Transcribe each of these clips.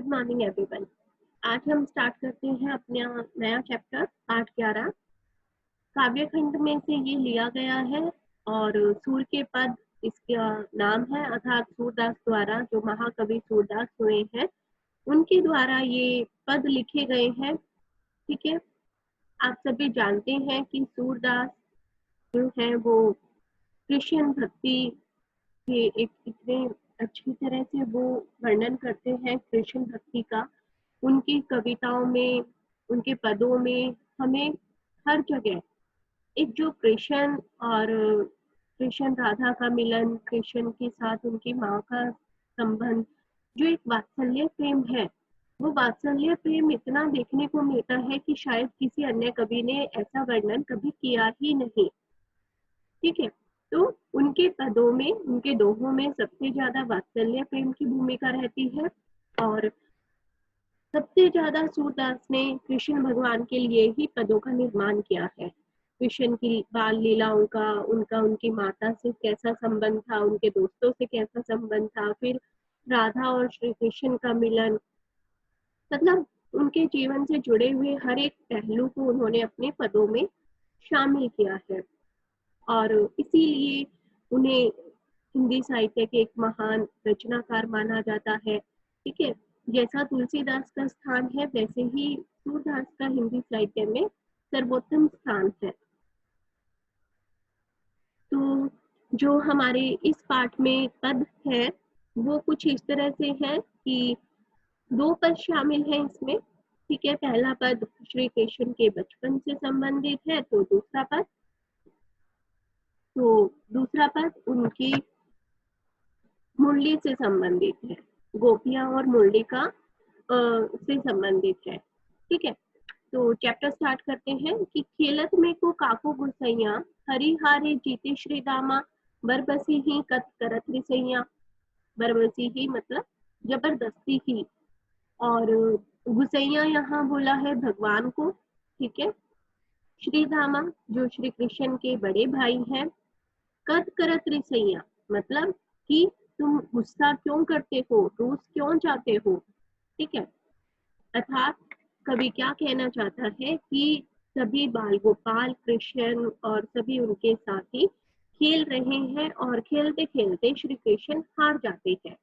Good morning everyone. आज हम start करते हैं अपना नया चैप्टर 8-11। काव्य खंड में से ये लिया गया है और सूर के पद इसका नाम है, अर्थात सूरदास द्वारा, जो महाकवि सूरदास हुए हैं उनके द्वारा ये पद लिखे गए हैं। ठीक है, आप सभी जानते हैं कि सूरदास जो है वो कृष्ण भक्ति के एक इतने अच्छी तरह से वो वर्णन करते हैं कृष्ण भक्ति का। उनकी कविताओं में, उनके पदों में हमें हर जगह एक जो कृष्ण और कृष्ण राधा का मिलन, कृष्ण के साथ उनकी माँ का संबंध, जो एक वात्सल्य प्रेम है, वो वात्सल्य प्रेम इतना देखने को मिलता है कि शायद किसी अन्य कवि ने ऐसा वर्णन कभी किया ही नहीं। ठीक है, तो उनके पदों में, उनके दोहों में सबसे ज्यादा वात्सल्य प्रेम की भूमिका रहती है और सबसे ज्यादा सूरदास ने कृष्ण भगवान के लिए ही पदों का निर्माण किया है। कृष्ण की बाल लीलाओं का, उनकी माता से कैसा संबंध था, उनके दोस्तों से कैसा संबंध था, फिर राधा और श्री कृष्ण का मिलन, मतलब उनके जीवन से जुड़े हुए हर एक पहलू को उन्होंने अपने पदों में शामिल किया है और इसीलिए उन्हें हिंदी साहित्य के एक महान रचनाकार माना जाता है। ठीक है, जैसा तुलसीदास का स्थान है वैसे ही सूरदास का हिंदी साहित्य में सर्वोत्तम स्थान है। तो जो हमारे इस पाठ में पद है वो कुछ इस तरह से है कि 2 पद शामिल हैं इसमें। ठीक है, पहला पद श्री कृष्ण के बचपन से संबंधित है, तो दूसरा पद उनकी मुरली से संबंधित है, गोपियां और मुरली का से संबंधित है। ठीक है, तो चैप्टर स्टार्ट करते हैं कि खेलत में को काको गुसैया, हरिहारे जीते श्री दामा, बरबसी ही कत करत रिसैया। बरबसी ही मतलब जबरदस्ती ही, और गुसैया यहाँ बोला है भगवान को। ठीक है, श्री दामा जो श्री कृष्ण के बड़े भाई हैं, कत करत रिसैया मतलब कि तुम गुस्सा क्यों करते हो, रूस क्यों जाते हो। ठीक है, अर्थात कवि क्या कहना चाहता है कि सभी बाल गोपाल, कृष्ण और सभी उनके साथी खेल रहे हैं और खेलते खेलते श्री कृष्ण हार जाते हैं,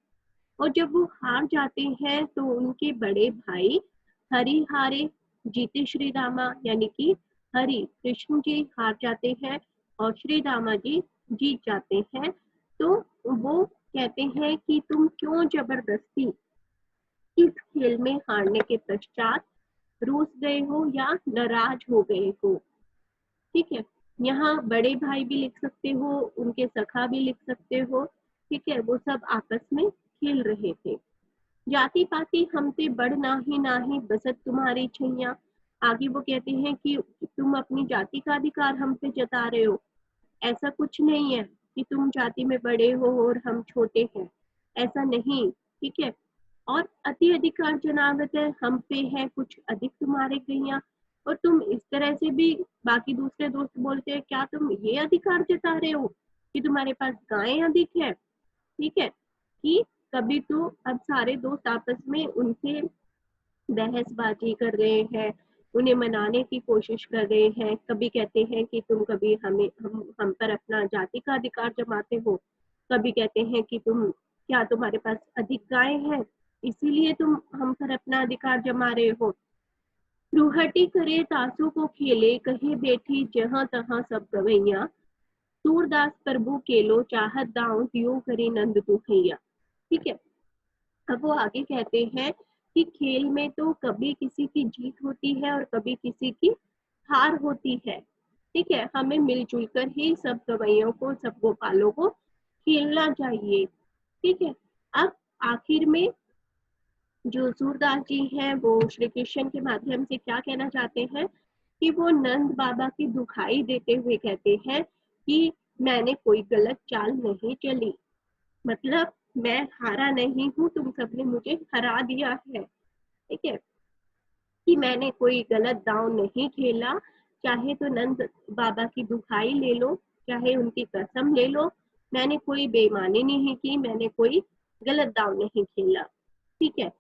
और जब वो हार जाते हैं तो उनके बड़े भाई हरि हारे जीते श्री रामा, यानी कि हरि कृष्ण जी हार जाते हैं और श्री रामा जी जीत जाते हैं। तो वो कहते हैं कि तुम क्यों जबरदस्ती इस खेल में हारने के पश्चात रूस गए हो या नाराज हो गए हो। ठीक है, यहाँ बड़े भाई भी लिख सकते हो, उनके सखा भी लिख सकते हो। ठीक है, वो सब आपस में खेल रहे थे। जाति पाति हमसे बड़ नाही नाही, बसत तुम्हारी छैया। आगे वो कहते हैं कि तुम अपनी जाति का अधिकार हम पे जता रहे हो, ऐसा कुछ नहीं है कि तुम जाति में बड़े हो और हम छोटे हैं, ऐसा नहीं। ठीक है, और अति अधिकार जनावत है, हम पे है कुछ अधिक तुम्हारे गैया। और तुम इस तरह से भी, बाकी दूसरे दोस्त बोलते हैं क्या तुम ये अधिकार जता रहे हो कि तुम्हारे पास गायें अधिक है। ठीक है, कि कभी तो अब सारे दोस्त आपस में उनसे बहसबाजी कर रहे हैं, उन्हें मनाने की कोशिश कर रहे हैं। कभी कहते हैं कि तुम कभी हम पर अपना जाति का अधिकार जमाते हो, कभी कहते हैं कि क्या तुम्हारे पास अधिक गाय है इसीलिए तुम हम पर अपना अधिकार जमा रहे हो। रूहटी करे तासु को खेले, कहे बैठी जहां तहां सब गवैया। सूरदास प्रभु केलो, चाहत दाऊं दियो करे नंद तू हैया। ठीक है, अब वो आगे कहते हैं कि खेल में तो कभी किसी की जीत होती है और कभी किसी की हार होती है। ठीक है, हमें मिलजुल कर ही सब गवैयों को, सब गोपालों को खेलना चाहिए। ठीक है, अब आखिर में जो सूरदास जी हैं वो श्री कृष्ण के माध्यम से क्या कहना चाहते हैं कि वो नंद बाबा की दुखाई देते हुए कहते हैं कि मैंने कोई गलत चाल नहीं चली, मतलब मैं हारा नहीं हूँ, तुम सबने मुझे हरा दिया है। ठीक है, कि मैंने कोई गलत दांव नहीं खेला, चाहे तो नंद बाबा की दुखाई ले लो, चाहे उनकी कसम ले लो, मैंने कोई बेईमानी नहीं की, मैंने कोई गलत दांव नहीं खेला। ठीक है,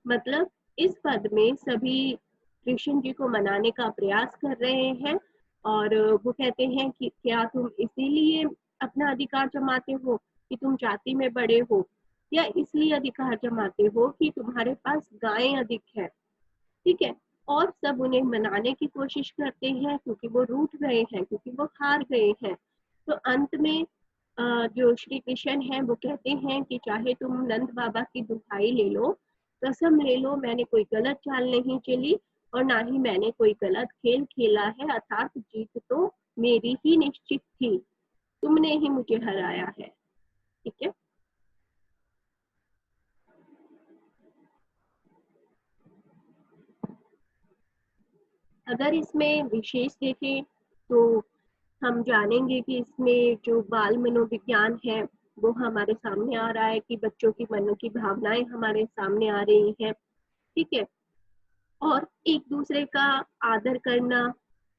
मतलब इस पद में सभी कृष्ण जी को मनाने का प्रयास कर रहे हैं और वो कहते हैं कि क्या तुम इसीलिए अपना अधिकार जमाते हो कि तुम जाति में बड़े हो, या इसलिए अधिकार जमाते हो कि तुम्हारे पास गायें अधिक है। ठीक है, और सब उन्हें मनाने की कोशिश करते हैं क्योंकि वो रूठ गए हैं, क्योंकि वो हार गए हैं। तो अंत में जो श्री कृष्ण है वो कहते हैं कि चाहे तुम नंद बाबा की दुहाई ले लो, कसम ले लो, मैंने कोई गलत चाल नहीं चली और ना ही मैंने कोई गलत खेल खेला है, अर्थात जीत तो मेरी ही निश्चित थी, तुमने ही मुझे हराया है। ठीक है, अगर इसमें विशेष देखें तो हम जानेंगे कि इसमें जो बाल मनोविज्ञान है वो हमारे सामने आ रहा है कि बच्चों की मन की भावनाएं हमारे सामने आ रही हैं। ठीक है, और एक दूसरे का आदर करना,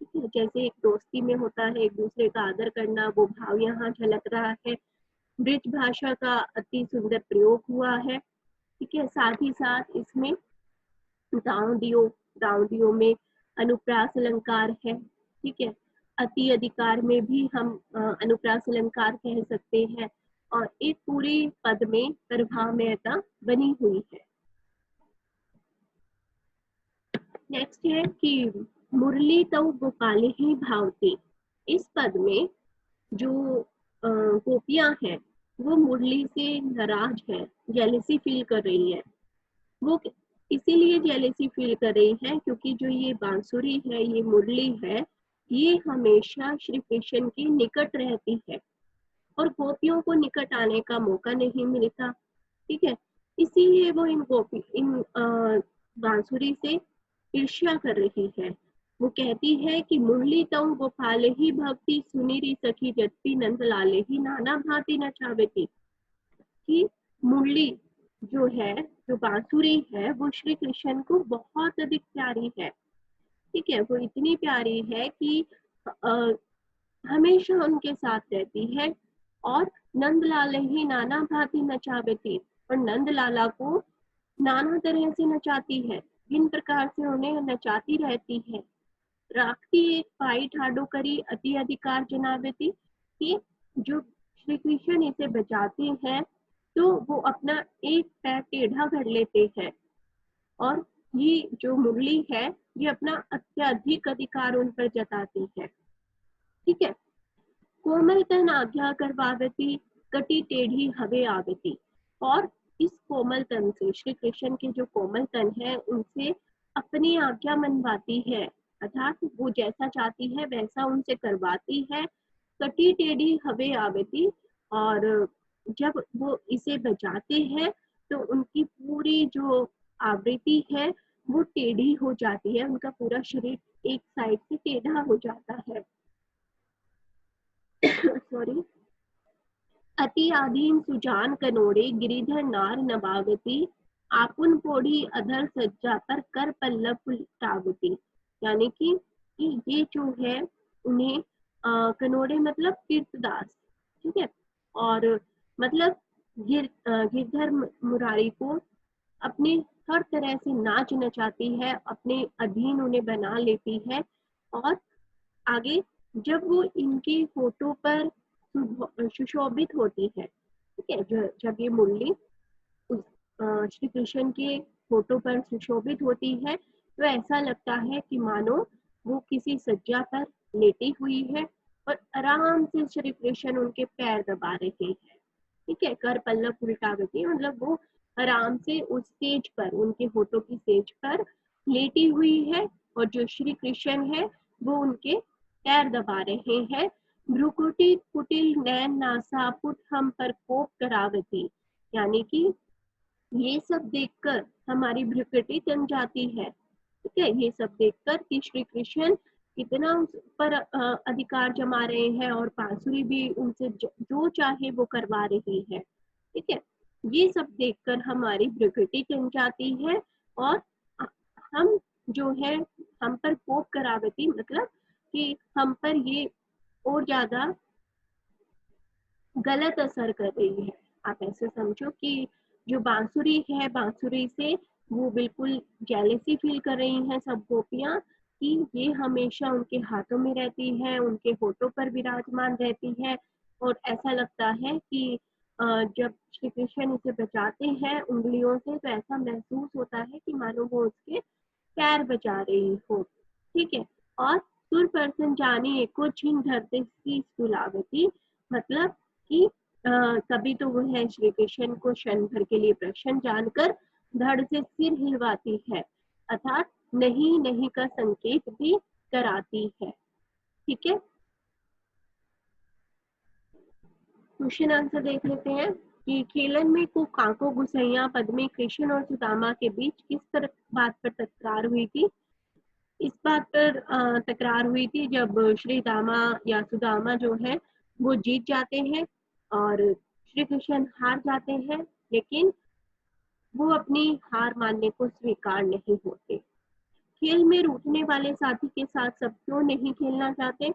ठीक है, जैसे एक दोस्ती में होता है एक दूसरे का आदर करना, वो भाव यहाँ झलक रहा है। ब्रिज भाषा का अति सुंदर प्रयोग हुआ है। ठीक है, साथ ही साथ इसमें दाऊदियों में अनुप्रास अलंकार है। ठीक है, अति अधिकार में भी हम अनुप्रास अलंकार कह सकते हैं, और एक पूरे पद में प्रभावमयता बनी हुई है। नेक्स्ट है कि मुरली तो गोपाल ही भावती। इस पद में जो गोपियां हैं वो मुरली से नाराज है, जेलसी फील कर रही है। वो इसीलिए जेलेसी फील कर रही है क्योंकि जो ये बांसुरी है, ये मुरली है, ये हमेशा श्री कृष्ण के निकट रहती है और गोपियों को निकट आने का मौका नहीं मिलता। ठीक है, इसीलिए वो इन बांसुरी से ईर्ष्या कर रही है। वो कहती है कि मुरली तऊ गोपाल ही भक्ति सुनी री सखी जत्ती नंद लाले ही नाना भांति नचावेती। कि मुरली जो है, जो बांसुरी है, वो श्री कृष्ण को बहुत अधिक प्यारी है। ठीक है, वो इतनी प्यारी है कि आ, हमेशा उनके साथ रहती है और नंदलाल ही नाना भांति नचावेती, और नंद लाला को नाना तरह से नचाती है, भिन्न प्रकार से उन्हें नचाती रहती है। राखती एक पाई ठाडो करी अति अधिकार जनावेती, कि जो श्री कृष्ण इसे बचाते हैं तो वो अपना एक पैर टेढ़ा कर लेते हैं, और ये जो मुरली है ये अपना अत्यधिक अधिकार उन पर जताती है। ठीक है, कोमल तन आज्ञा करवावती कटी टेढ़ी हवे आवती, और इस कोमल तन से, श्री कृष्ण के जो कोमल तन है उनसे अपनी आज्ञा मनवाती है, अर्थात वो जैसा चाहती है वैसा उनसे करवाती है। कटी टेढ़ी हवे आवती, और जब वो इसे बजाते हैं तो उनकी पूरी जो आवृत्ति है वो टेढ़ी हो जाती है, उनका पूरा शरीर एक साइड से टेढ़ा हो जाता है। सॉरी। अति आदीन सुजान कनोड़े गिरिधर नार नभागती, आपुन पोढ़ी अधर सज्जा पर कर पल्लव उल्टावती। यानी कि ये जो है उन्हें कनोड़े मतलब तीर्थदास, ठीक है, और मतलब गिरधर मुरारी को अपने हर तरह से नाच नचाती है, अपने अधीन उन्हें बना लेती है। और आगे जब वो इनकी फोटो पर सुशोभित होती है, ठीक है, जब ये मुरली श्री कृष्ण के फोटो पर सुशोभित होती है तो ऐसा लगता है कि मानो वो किसी सज्जा पर लेटी हुई है और आराम से श्री कृष्ण उनके पैर दबा रहे हैं। ठीक है, कर पल्लव उल्टावती मतलब वो आराम से उस स्टेज पर, उनके फोटो की स्टेज पर लेटी हुई है और जो श्री कृष्ण है वो उनके पैर दबा रहे हैं। भ्रुकुटी कुटिल नैन नासा पुट हम पर कोप करावती, यानी कि ये सब देखकर हमारी भ्रुकुटी जम जाती है। ठीक है, ये सब देखकर कि श्री कृष्ण कितना उस पर अधिकार जमा रहे हैं और बांसुरी भी उनसे जो चाहे वो करवा रही है। ठीक है, ये सब देखकर हमारी भ्रुकुटी जम जाती है और हम जो है, हम पर कोप करावती मतलब कि हम पर ये और ज्यादा गलत असर कर रही है। आप ऐसे समझो कि जो बांसुरी है, बांसुरी से वो बिल्कुल जेलेसी फील कर रही हैं सब गोपियां कि ये हमेशा उनके हाथों में रहती है, उनके होठों पर विराजमान रहती है, और ऐसा लगता है कि जब श्री कृष्ण इसे बचाते हैं उंगलियों से तो ऐसा महसूस होता है कि मानो वो उसके पैर बचा रही हो। ठीक है। और सुर परसन जाने एको छिन धरते सी सुलावती, मतलब कि कभी तो वो है श्री कृष्ण को क्षण भर के लिए प्रसन्न जानकर धड़ से सिर हिलवाती है, अर्थात नहीं नहीं का संकेत भी कराती है। ठीक है। क्वेश्चन आंसर देख लेते हैं कि खेलन में को काको गुसैया पद में कृष्ण और सुदामा के बीच किस पर बात पर तकरार हुई थी। इस बात पर तकरार हुई थी जब श्री दामा या सुदामा जो है वो जीत जाते हैं और श्री कृष्ण हार जाते हैं, लेकिन वो अपनी हार मानने को स्वीकार नहीं होते। खेल में रूठने वाले साथी के साथ सब क्यों नहीं खेलना चाहते?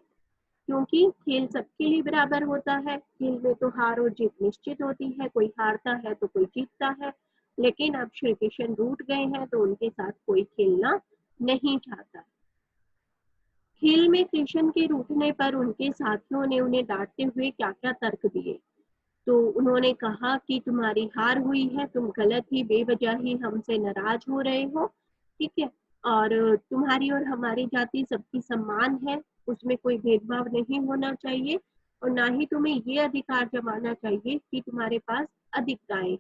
क्योंकि खेल सबके लिए बराबर होता है। खेल में तो हार और जीत निश्चित होती है, कोई हारता है तो कोई जीतता है, लेकिन अब श्री कृष्ण रूठ गए हैं तो उनके साथ कोई खेलना नहीं चाहता। खेल में कृष्ण के रूठने पर उनके साथियों ने उन्हें डांटते हुए क्या क्या तर्क दिए। तो उन्होंने कहा कि तुम्हारी हार हुई है, तुम गलत ही बेवजह ही हमसे नाराज हो रहे हो। ठीक है। और तुम्हारी और हमारी जाति सबकी समान है, उसमें कोई भेदभाव नहीं होना चाहिए, और ना ही तुम्हें ये अधिकार जमाना चाहिए कि तुम्हारे पास अधिक गायें।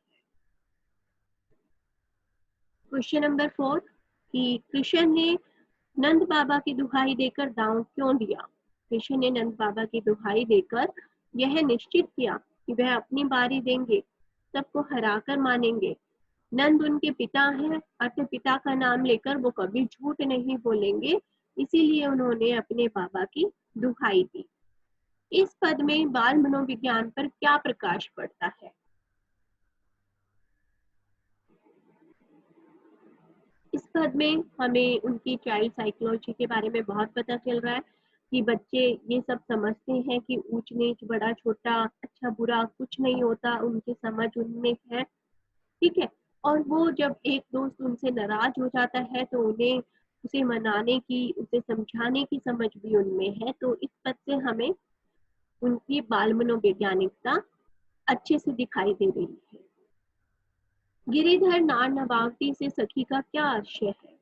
क्वेश्चन नंबर 4 कि कृष्ण ने नंद बाबा की दुहाई देकर दांव क्यों दिया? कृष्ण ने नंद बाबा की दुहाई देकर यह निश्चित किया कि वह अपनी बारी देंगे, सबको हराकर मानेंगे। नंद उनके पिता हैं, अपने पिता का नाम लेकर वो कभी झूठ नहीं बोलेंगे, इसीलिए उन्होंने अपने बाबा की दुहाई दी। इस पद में बाल मनोविज्ञान पर क्या प्रकाश पड़ता है? इस पद में हमें उनकी चाइल्ड साइकोलॉजी के बारे में बहुत पता चल रहा है कि बच्चे ये सब समझते हैं कि ऊंच नीच बड़ा छोटा अच्छा बुरा कुछ नहीं होता, उनकी समझ उनमें है। ठीक है। और वो जब एक दोस्त उनसे नाराज हो जाता है तो उन्हें उसे मनाने की उसे समझाने की समझ भी उनमें है। तो इस पद से हमें उनकी बाल मनोवैज्ञानिकता अच्छे से दिखाई दे रही है। गिरिधर नार नवावती से सखी का क्या आशय है?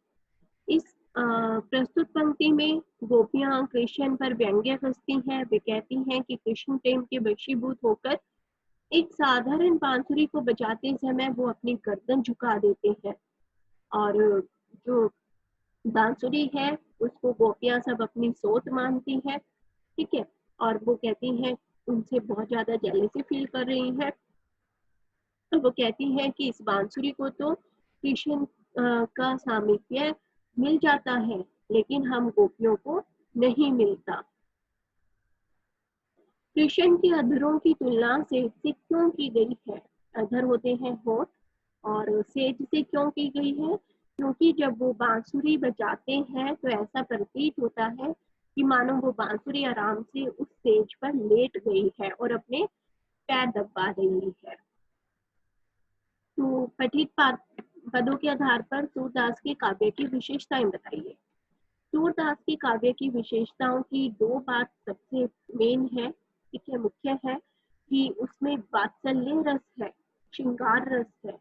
इस प्रस्तुत पंक्ति में गोपियां कृष्ण पर व्यंग्य कसती हैं। वे कहती हैं कि कृष्ण प्रेम के वशीभूत होकर एक साधारण बांसुरी को बजाते समय वो अपनी गर्दन झुका देते हैं, और जो बांसुरी है उसको गोपियां सब अपनी सोत मानती है। ठीक है। और वो कहती हैं उनसे बहुत ज्यादा जेलसी फील कर रही है। तो वो कहती है कि इस बांसुरी को तो कृष्ण का सामीप्य मिल जाता है, लेकिन हम गोपियों को नहीं मिलता। कृष्ण के अधरों की तुलना सेज से क्यों की गई है? अधर होते हैं होठ, और सेज से क्यों की गई है? क्योंकि जब वो बांसुरी बजाते हैं तो ऐसा प्रतीत होता है कि मानो वो बांसुरी आराम से उस सेज पर लेट गई है और अपने पैर दबा रही है। तो पठित पदों के आधार पर सूरदास के काव्य की विशेषताएं बताइए। सूरदास की काव्य की विशेषताओं की दो बात सबसे मेन है, ठीक है, मुख्य है कि उसमें वात्सल्य रस है, श्रृंगार रस है।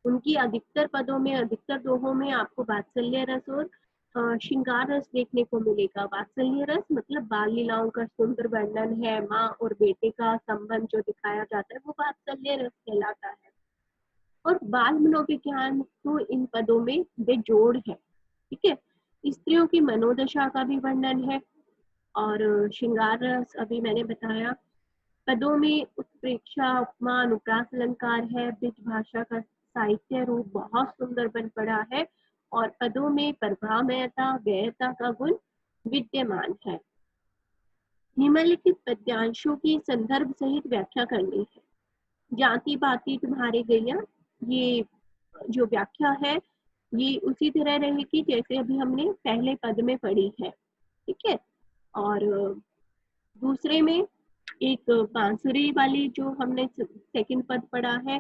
उनकी अधिकतर पदों में, अधिकतर दोहों में आपको वात्सल्य रस और श्रृंगार रस देखने को मिलेगा। वात्सल्य रस मतलब बाल लीलाओं का सुंदर वर्णन है, माँ और बेटे का संबंध जो दिखाया जाता है वो वात्सल्य रस कहलाता है। और बाल मनोविज्ञान तो इन पदों में बेजोड़ है। ठीक है। स्त्रियों की मनोदशा का भी वर्णन है, और श्रृंगार रस अभी मैंने बताया। पदों में उत्प्रेक्षा, उपमा, अनुप्रास अलंकार है। ब्रज भाषा का साहित्य रूप बहुत सुंदर बन पड़ा है, और पदों में प्रभामयता, व्ययता का गुण विद्यमान है। निम्नलिखित पद्यांशों की संदर्भ सहित व्याख्या करनी है। जाति बाती तुम्हारे गैया, ये जो व्याख्या है ये उसी तरह रहेगी जैसे अभी हमने पहले पद में पढ़ी है। ठीक है। और दूसरे में एक बांसुरी वाली जो हमने सेकंड पद पढ़ा है,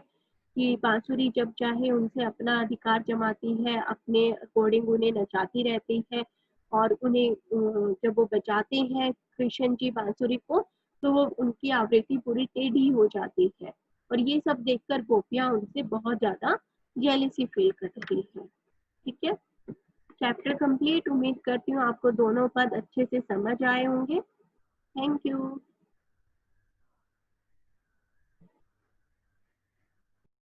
कि बांसुरी जब चाहे उनसे अपना अधिकार जमाती है, अपने अकॉर्डिंग उन्हें नचाती रहती है और उन्हें जब वो बजाते हैं कृष्ण जी बांसुरी को, तो वो उनकी आवृत्ति पूरी टेढ़ी हो जाती है और ये सब देखकर गोपियां उनसे बहुत ज्यादा जेलसी फील कर रही है। ठीक है, चैप्टर कंप्लीट। उम्मीद करती हूँ आपको दोनों पद अच्छे से समझ आए होंगे। Thank you.